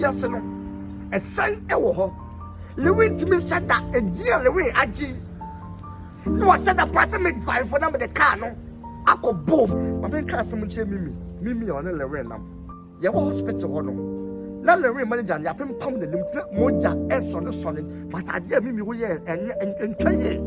wiase no esan ewo ho Lilwin timi shada edia Lilwin agi no wa shada pass me 5 for na me the car no akọ boom ma ben car sem nche mimi on Lilwin nam ye wo hospital ho no na Lilwin manager ya pem pam de nim tina moja eso ne so ne but ade mimi wo ye entwaye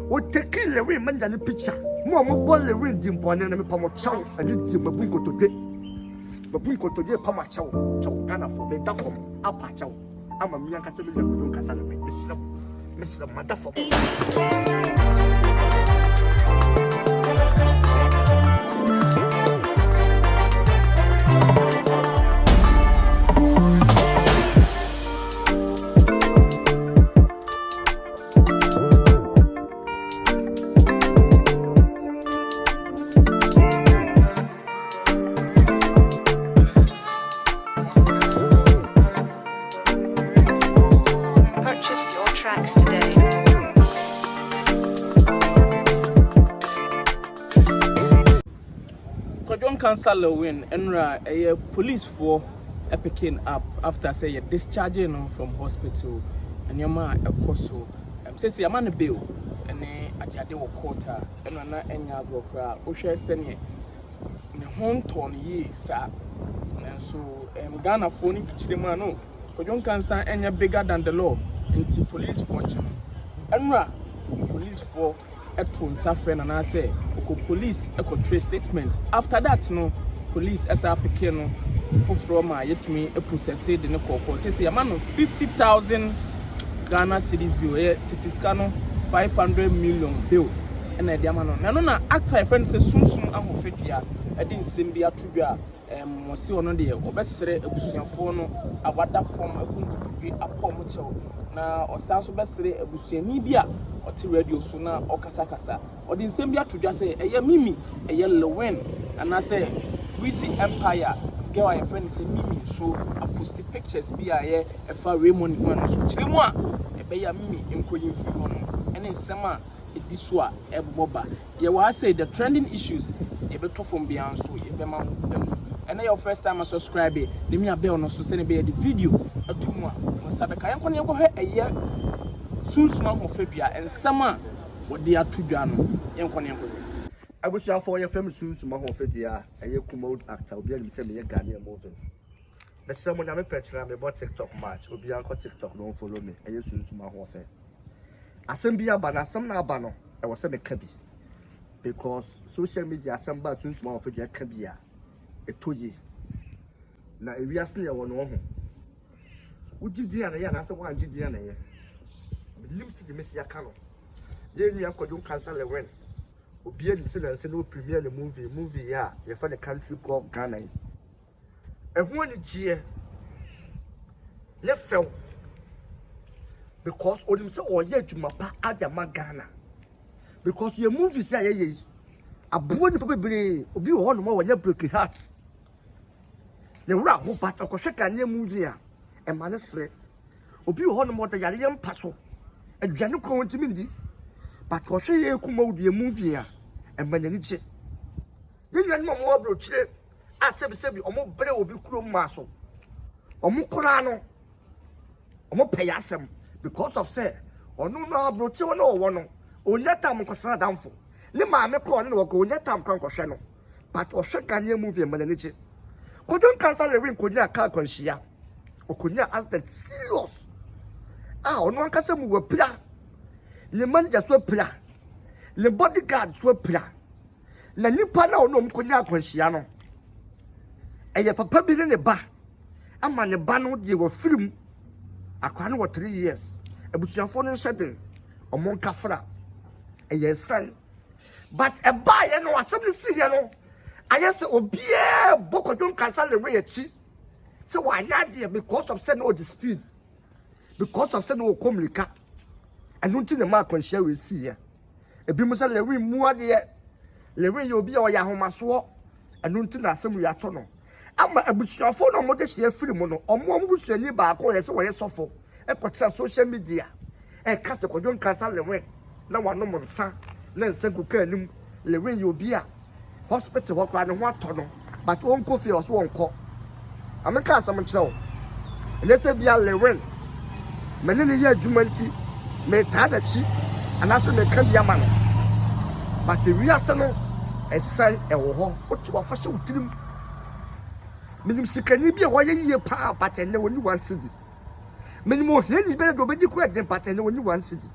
wo take Lilwin manager ne picture mo bol Lilwin di mbone na me pam chaw ade ti mabun kotoje pam chaw Ghana for be da from apa chaw ama mi yanka se me le ko kasa na me Mr. Motherfucker. Purchase your tracks today. Kwadwon Cancer Lilwin enra a police for picking up after say you discharging from hospital and your man ekoso say your man bill and ade wo court enra na enya agrokra wo hwe sene ne honton yi sa so Ghana for ni kichire no Kwadwon Cancer enya bigger than the law into police function enra police for eton safren and I say police echo trace statement after that no police asa peke no foforo ma yetumi process de ne kokko say ya man 50,000 Ghana cedis bill titiska no 500 million bill na de ama no na actor friend say Sunsum ahofedua e de nsem bi atodua mo si ono de obesere abusuafo no awada form akunkubi apom chew na osanso besere abusuani bi a oti radio so na okasakasa odi nsem bi atodwa say eye mimi eye Lilwin and say we see empire girl your friend say mimi so post pictures bi a ye efa Raymond man so chiremu a e be ya mimi enkoyin fi ho no ene nsem a ediso a eboba ye wa say the trending issues ye beto from beyond so ye be ma and your first time subscribe the me abel no so send be the video atumu a masabe kan ko ne ko he eye Sunsum ahofedua ensam a wode atodwa no yenko ne ko abusia for your family Sunsum ahofedua eye promote actor obi ani say me ye Ghanaian movie be say mo na me picture me about TikTok match obi an ko TikTok no follow me eye Sunsum ahofe asem bia ba na asem na aba no e wo say me ka bi because social media asem ba Sunsum ahofedua ka bi a etoye na ewiase ye wono ho ugidi ana ya na se wan gidi ana ye nim si de mesia ka no ye nua Kwadwon Cancer Lilwin obi ani se na se no premiere the movie ya ye fa the country called Ghana ehun ani gie le fel because onim se oye adwuma pa adama Ghana because your movie say ye abo ni bebre obi wo no mo wanya break heart ne wura ho pat akɔhwɛ Ghanaian movie a e ma ne sere obi wo no mo da yare yam paso aduane ko ntimi ndi but ɔhwɛ ye kuma wo die movie a e ma nyani gye ye nwan mo mo bro kyire a sebi omo bere obi kuro ma so omo kora no omo pɛ yasem because of say ɔno no bro kyi wo no wo no onya tam nkɔsra damfo ne maame ko ne wo ko onya tam kan kɔhwɛ no but ɔhwɛ Ghanaian movie ma nyani gye Kwadwon Cancer Lilwin konya aka konhia okonya accident serious ono ankasa mu wapira ne manager so pira ne bodyguard so pira na nipa na ono mkonya konhia no eye papa bi ne ba ama ne ba no de wo film akwa no 3 years abusuafo no nhede omo nkafra eye san but e ba ye no asem ne si ye no ayese obie Kwadwon Cancer Lilwin echi se wanya de because of say no the speed because of say no communica and unti ne ma konhia we si ye ebi mo say Lilwin mu ade Lilwin ye obi a oya homaso and unti na asem wi ato no ama abusuafo no mo de hye film no omo busuani ba ko ye se wo ye sofo e kwotsa social media e ka se Kwadwon Cancer Lilwin na wano mo nsa na nsagu ka anim Lilwin ye obi a hospital ho kwa ne ho ato no but won ko fi oso won ko ameka asam nkyerɛw And they say be a Lilwin. Many year jumanti, me tada chi, and as me can be a man. But if we are son, a son, a war, what you offer to him. Minimum can be a 1 year power, but I know when you want city. Minimum here, you better go back to quit them, but I know when you want city.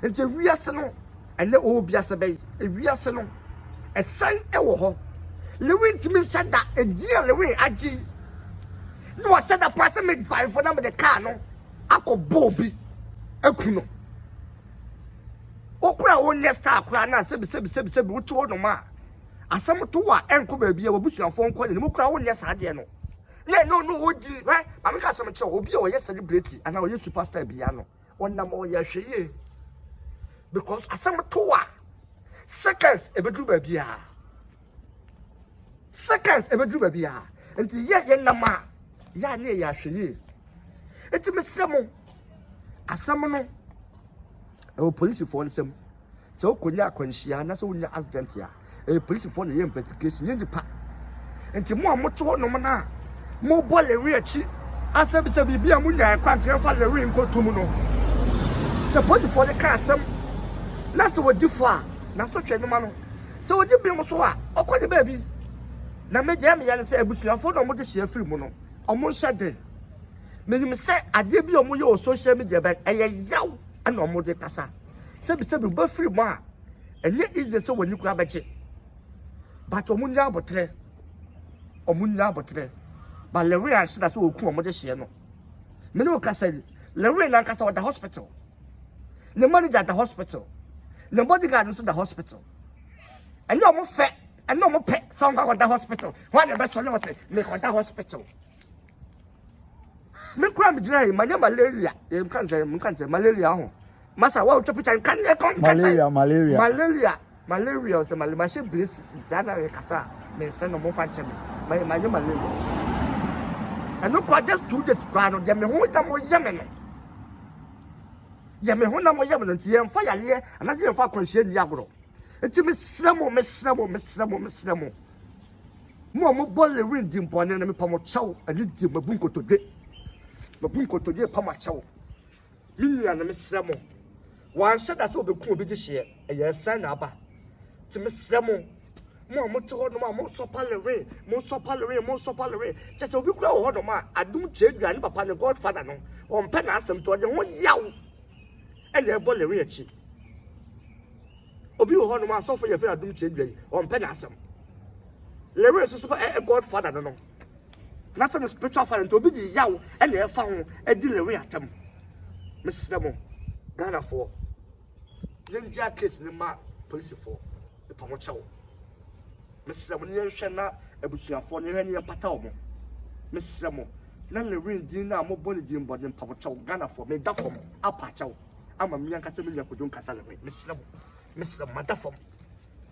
Until we are son, and the old Biasa Bay, if we are son, a son, a war. Lilwin to me said that a dear Lilwin, I did. No, I said that person made 5 for them in the car, no. Ako Bobby, Ekuno. Okra won yesta akra na sebi wutu ono ma. Asam to wa enko ba bia wabusu afon ko ni mo kra won yesta ade no. No odi, right? Mama ka some che obi o yes celebrity and o yes superstar bia no. Wonna mo ya hweye. Because asam to wa seconds ebedu ba bia. Seconds ebedu ba bia. Enti ye na ma ya ne ya hweye. Eti mesemo asam no police for some so konya kwanhia na so wonya accident ya police for the investigation yen pa enti mo amoto no na mo bole we achi asabi sabi bia mo nya kwantwe fa le we nkotum no so police for the car asam na so wodi fa na so twa no ma no so wodi bi mo so a okode ba bi na me je me ya se abusuafo no mo de hia firi mu no omo hyade menim se ade bi omo ye o social media ba eye yaw ana omo de kasa sebi ba free mo a enye easy se woni kura bache but omo nya abotre ba lewe a shida so oku omo de hye no me no kasa lewe na kasa at the hospital the manager at the hospital the bodyguard in the hospital enye omo fe enye omo pe sound at the hospital what the best one say me at the hospital me kura me jira manya malaria e kan say malaria ho masa wa utopi chan kan e kon malaria so malaria she braces jana e kasa me se no mo fa che me manya malaria and no just 2 days kwa no je me ho da mo yeme no je me ho na mo yeme no ti em fa yale ana se em fa kwanhia ni agoro enti me sramo mo bolle win di mpone na me pa mo chaw ani di mabun kotode pa ma chaw minua na me sramo wan shada so be ku obi gi hye eye san na aba ti me sramo mo to ho no ma mo so palere just obi kura ho no ma adum chedua ni papa ne godfather no on pe na asem to de ho yaw enye bolere achi obi ho no ma so fo ye fe adum chedua on pe na asem lewe so godfather no na se spiritual father to obi di yaw enye e fa ho e di lewe atam me sramo Ghana for Ninja case ni ma police for the Pamochaw. Mr. Munyan Ebusia for Nirani Pata omo. Miss Ramo, none the real dinner more body in body in Pamochaw, Ghana for me, Duffum, Apachow. I'm a Mian Casamilla who don't celebrate. Miss Ramo,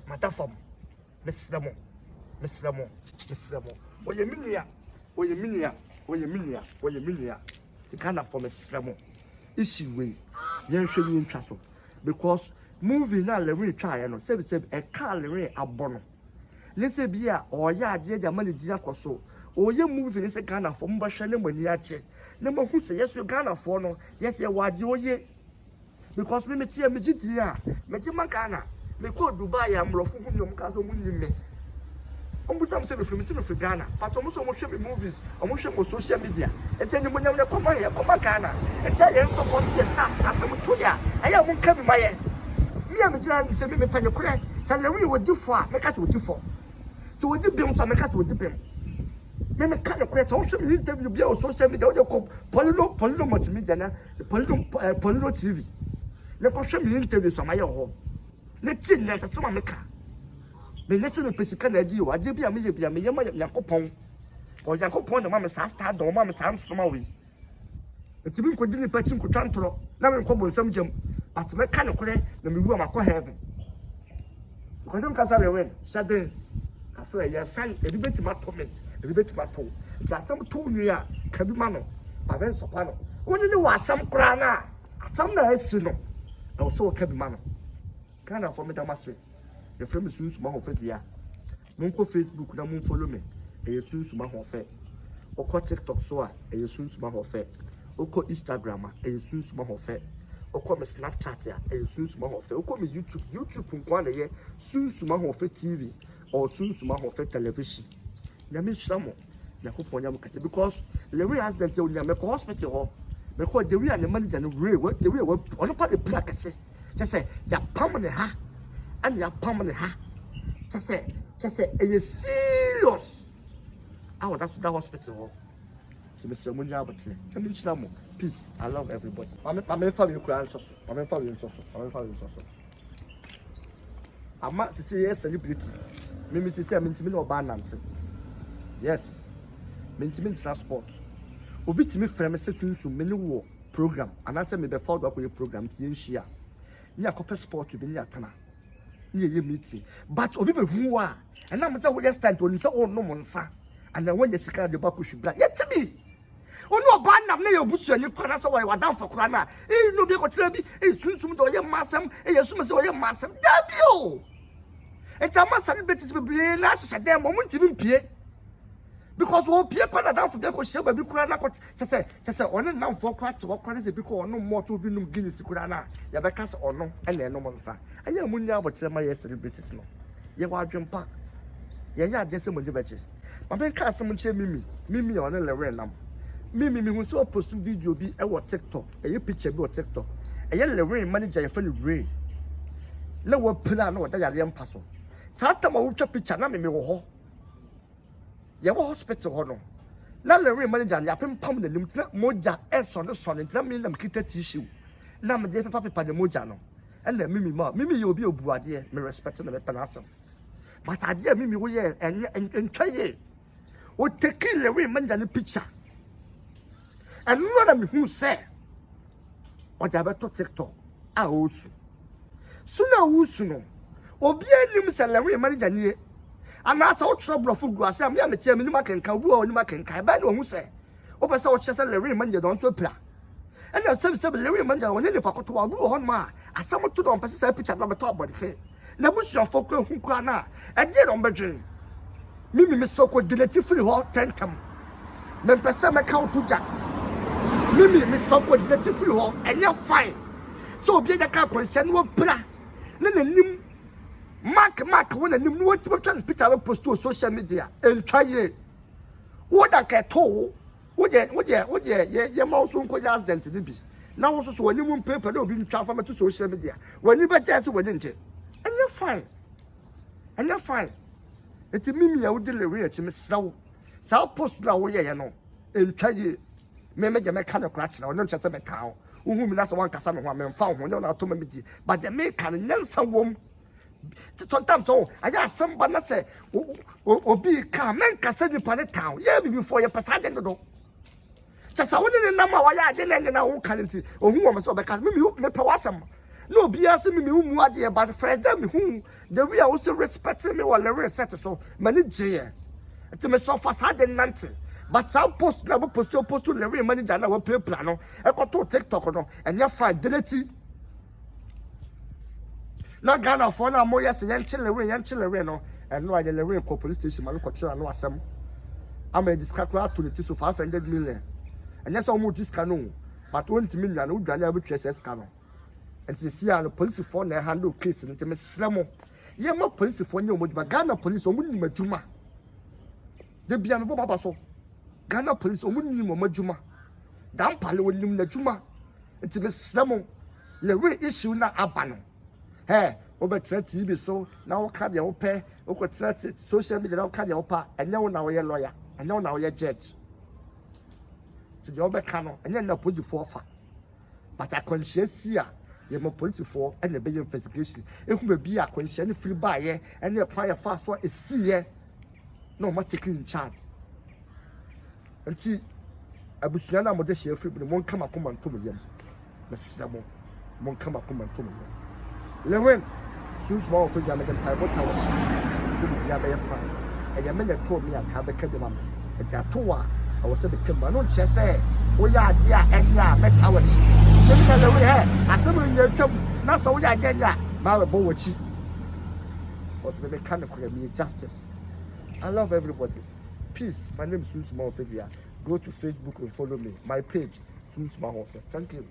Madafum, Miss Ramo. What you mean, the Ghana for Miss Ramo. Issue way, yen showing interest because movie na le try no say a car le abono let's say bia or ya je jamani dia koso o ye movie ni se Ghana for mba hwe ne mani ache na ma hu se yes Ghana for no yes ye waje oye because me tie me gidi a me ji man Ghana me ko Dubai am rofo hu nyom ka so munyi me ombusam se be from Ghana but omo so mo hwe me movies omo hwe mo social media etenye mo nyam ne koma Ghana etenye support the stars asem to ya aya mo nka bi maye me am jira se me panye kure se le wi wodi fo a me ka se wodi fo so wodi bem so me ka se wodi bem me ka ne kure so hwe me interview bia o social media o ko polino multimedia na polino TV le ko hwe me interview so maye ho ne tin ne se se ma me ka me nese me pesika na di o ade bia me ye bia me ye ma yakopon o yakopon na ma me sa star do ma me sa nso ma we etibi nko di ni pati nko twantoro na me nko bonsam jam but me ka ne kore na me wu ma ko heaven ko dem ka sa le wen shade ka so ya san ebi betima to me ebi betima to ja sam to nua ka bi ma no ba ben so pa no woni ni wa sam kura na asam na asi no na so ka bi ma no kana for me da ma se your friend is Sunsum ho fe dia. Mon ko Facebook na mon follow me. Eei Sunsum ho fe. Oko TikTok so a Eei Sunsum hofe. Oko Instagram a Eei Sunsum hofe. Oko me Snapchat a Eei Sunsum hofe. Oko me YouTube nko na ye Sunsum hofe TV or Sunsum hofe television. Nyame shiramo. Yakopon nyam kase because Lilwin accident e onya me ko hospital ho. Me ko the way and manager no the way ono pa the plan kase. Just say ya pam ne ha. And ya pam ne ha. Just say e serious. Oh, that's that hospital. So Mr. Munjabati, tell me Chilamo, peace. I love everybody. I'm family so. I'm not to say yes celebrities. Maybe to say I'm intimate or banant. Yes. Intimate transport. Obi to me friend say Sunsum many war program. And I say me before work with your program to share. Near copper sport to be near Tana. Near your meeting. But Obi who are and I'm saying we just stand to say oh no monsa. And then when you see the back should black, yet to me. Oh no, ban of nail bush and you put us away down for crana. Eh, no, they could tell me, eh, Sunsum to your massam, eh, your summers or your massam, W. And I must celebrate this be a last at that moment to be because all people down for the question, but because I say, only now for cracks or cracks because no more to be no Guinness Kurana, Yabakas or no, and then no monster. I am Munya, but tell my yesterday British no. You are jump back. Yeah, just a motivation. My man can't summon Mimi on a Lilwin. Mimi who saw post video be a TikTok, a picture be TikTok. A young Lilwin manager, a funny Ray. No one plan or that young person. Satama ultra picture, not me ho. Yawa hospital honor. Now Lilwin manager, and yapin pump the limit moja S on the sun and tell me them kita tissue. Now my dear papa the mojano. And then Mimi you'll be a boadier, me respecting the panasum. But I dear Mimi we and try it. What take Lilwin manager picture. And none of who say what I better TikTok. I also. Sooner Wusuno. Or be a new salary manager near. And I saw trouble of grass. I'm young, tell me you can come or you can come by who say. Over so just a Larry manager don't so play. And I said, Larry manager when any pocket to a blue on ma. I summoned to don't pass a picture number top body say. Now, which your folk who cry and did on Bedrin. Mimi Miss Soko did it free hot tentum. Then pass some account to Jack. Mimi Miss Soko did it free hall and you're fine. So be the car question will play. Then the new Mark when a new what trying to post to social media and try it. What I can told. What your mouse won't quite ask them to be. Now also when you won't paper will be transformed to social media. When you but just wouldn't it? And you're fine. And you're fine. It's a Mimi I would deliver to Miss Sow. South Post now, you know, and try it. Maybe the mechanic crash now, not just a cow. Whom that's one Cassandra woman found when you're not to me. But the make can young some woman. Sometimes so I ask somebody say, or be calm and Cassandra upon a town. Yeah, before your passage to do. Just I wouldn't know why I didn't know currency or whom I saw because maybe you may awesome. No, be asking me whom I did about friends, whom the we also respecting me while the set so many dear. It's me so fast I didn't answer. But I'll post to Lilwin manager and I will play plano. I got to TikTok no and you're fine, delete. Not Ghana for now more yes and Lilwin no and no I the Lilwin police station man got no assem. I'm a discount to the tissue 500 million. And yes almost this canon, but 20 million who done every traces canon. And to see the police for their handle case and to me slam. Yeah, more police for you, but Ghana police or wouldn't Majuma. They be a Baba so. Ghana police or wouldn't Majuma. Down Palo when you Najuma. And to me slam. The real issue not abano. Hey, over 30 years so now can you pay over 30 social media can you pay and now you're lawyer and now you're judge. To the other canon and then put you for far. But I conscious here. You're more police for and the bigger investigation. It will be a question free buyer and you apply a fast one is see no more taking in charge. And see, I was saying I'm just here free, but won't come up on 2 million. Mr. Won't come up on 2 million. Lilwin, soon small for Jamaican Bible Towers. Soon Jamaican fine. And your men told me I can't be kept them. It's a tour. I was a bit of my own chest. We are dear and ya, met ours. I said, when you're not so ya, my boy, was the mechanical justice. I love everybody. Please, my name is Sunsum. Go to Facebook and follow me. My page, Sunsum. Thank you.